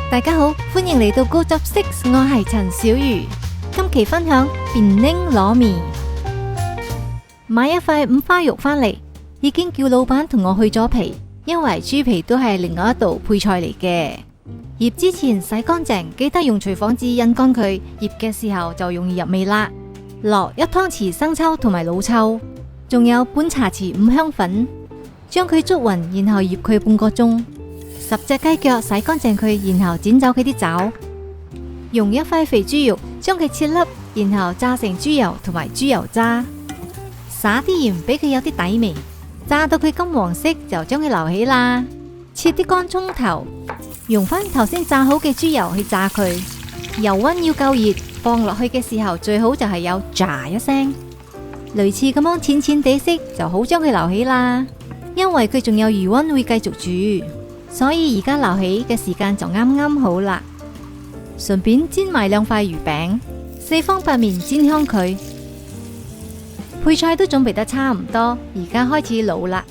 大家好，歡迎嚟到高執色，我係陳小瑜。今期分享便寧螺麵。買一塊五花肉返嚟，已經叫老闆同我去咗皮，因為豬皮都係另外一道配菜嚟嘅。醃之前洗乾淨，記得用廚房紙印乾佢，醃嘅時候就容易入味啦。落1湯匙生抽同埋老抽，仲有半茶匙五香粉，將佢捉勻，然後醃佢半個鐘。10隻雞腳洗乾淨佢，然後剪走佢啲爪。用一塊肥豬肉將佢切粒，然後炸成豬油同埋豬油渣，撒啲鹽俾佢有啲底味。炸到佢金黃色就將佢留起啦。切啲乾葱頭，用翻頭先炸好嘅豬油去炸佢，油溫要夠熱，放落去嘅時候最好就係有炸一聲，類似咁樣淺淺地色就好將佢留起啦。因為佢仲有餘溫會繼續煮，所以而家留起嘅時間就啱啱好啦。順便煎埋2塊魚餅，4方8面煎香佢。配菜都準備得差唔多，而家開始滷啦。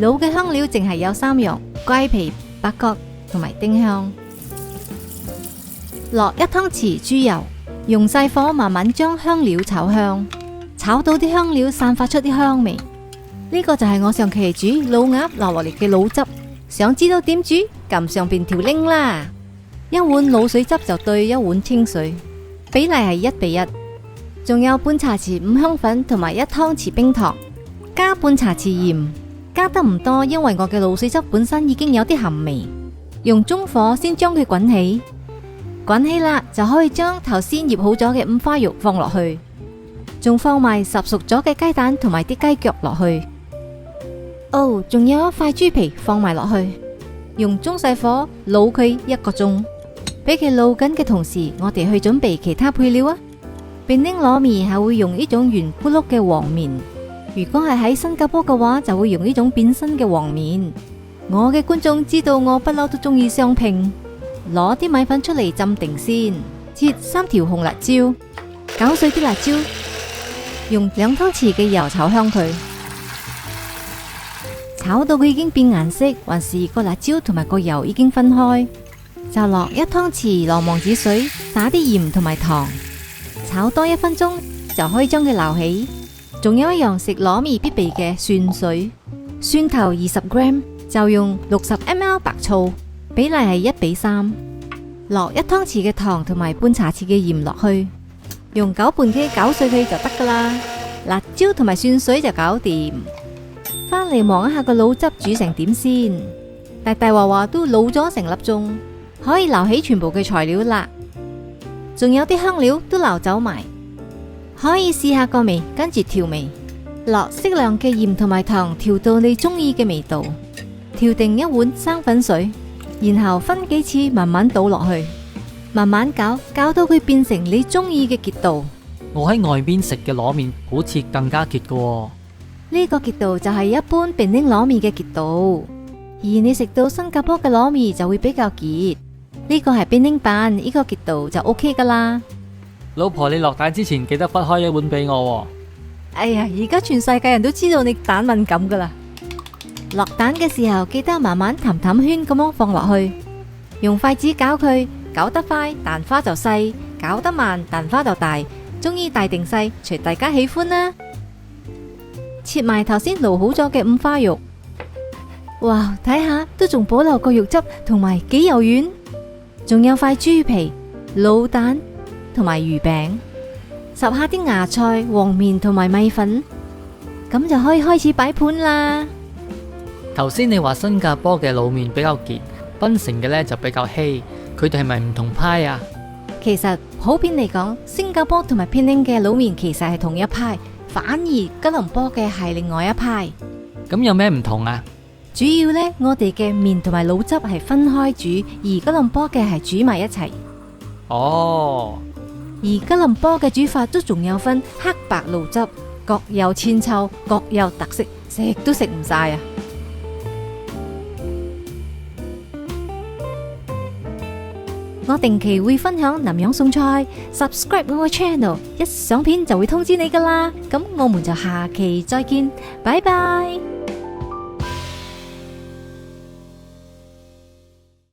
滷嘅香料淨係有3樣：雞皮、八角同埋丁香。落1湯匙豬油，用細火慢慢將香料炒香，炒到啲香料散發出啲香味。呢個就係我上期煮老鴨留落嚟嘅滷汁。想知道點煮？撳上邊條 link 啦。1碗滷水汁就對1碗清水，比例係1比1。仲有半茶匙五香粉同埋1湯匙冰糖，加半茶匙鹽，加得唔多，因為我嘅滷水汁本身已經有啲鹹味。用中火先將佢滾起，滾起啦就可以將頭先醃好咗嘅五花肉放落去，仲放埋烚熟咗嘅雞蛋同埋啲雞腳落去。仲有1塊豬皮放埋落去，用中細火滷佢1個鐘。俾佢滷緊嘅同時，我哋去準備其他配料啊。便寧螺麵係會用呢種圓咕碌嘅黃麵，如果係喺新加坡嘅話，就會用呢種變身嘅黃麵。我嘅觀眾知道我不嬲都中意雙拼。攞啲米粉出嚟浸定先，切3條紅辣椒，攪碎啲辣椒，用2湯匙嘅油炒香佢。炒到佢已經變顏色，還是個辣椒同埋個油已經分開，就落1湯匙羅望子水，撒啲鹽同埋糖，炒多1分鐘就可以將佢撈起。仲有一樣食螺麵必備嘅蒜水，蒜頭20 gram， 就用60 ml 白醋，比例係1比3。落1湯匙嘅糖同埋半茶匙嘅鹽落去，用攪拌機攪碎佢就得噶啦。辣椒同埋蒜水就搞掂。返嚟望一下個滷汁煮成點先，大話都滷咗成粒鐘，可以撈起全部嘅材料啦。仲有啲香料都撈走埋，可以試下個味，跟住調味，落適量嘅鹽同埋糖，調到你中意嘅味道。調定1碗生粉水，然後分幾次慢慢倒落去，慢慢攪到佢變成你中意嘅結度。我喺外邊食嘅螺麵好似更加結嘅喎。呢個結度就係一般便寧螺麵嘅結度，而你食到新加坡嘅螺麵就會比較結。呢個係便寧版，呢個結度就 OK 噶啦。老婆，你落蛋之前記得分開1碗俾我喎。哎呀，而家全世界人都知道你蛋敏感噶啦。落蛋嘅時候記得慢慢氹圈咁樣放落去，用筷子攪佢，攪得快蛋花就細，攪得慢蛋花就大。中意大定細，隨大家喜歡啦。切埋頭先滷好咗嘅五花肉，哇，睇下都仲保留個肉汁同埋幾柔軟。仲有塊豬皮、滷蛋同埋魚餅，烚下啲芽菜、黃麵同埋米粉，咁就可以開始擺盤啦。頭先你話新加坡嘅滷麵比較結，檳城嘅呢就比較稀，佢哋係咪唔同派啊？其實普遍嚟講，新加坡同埋便寧嘅滷麵其實係同一派，反而吉隆坡嘅係另外一派。咁有咩唔同啊？主要呢，我哋嘅麵同埋滷汁係分開煮，而吉隆坡嘅係煮埋一齊。哦，而吉隆坡嘅煮法都仲有分黑白滷汁，各有千秋，各有特色，食都食唔晒啊！我定期會分享南洋餸菜 ，subscribe 我個 channel， 一上片就會通知你噶啦。咁我們就下期再見，拜拜。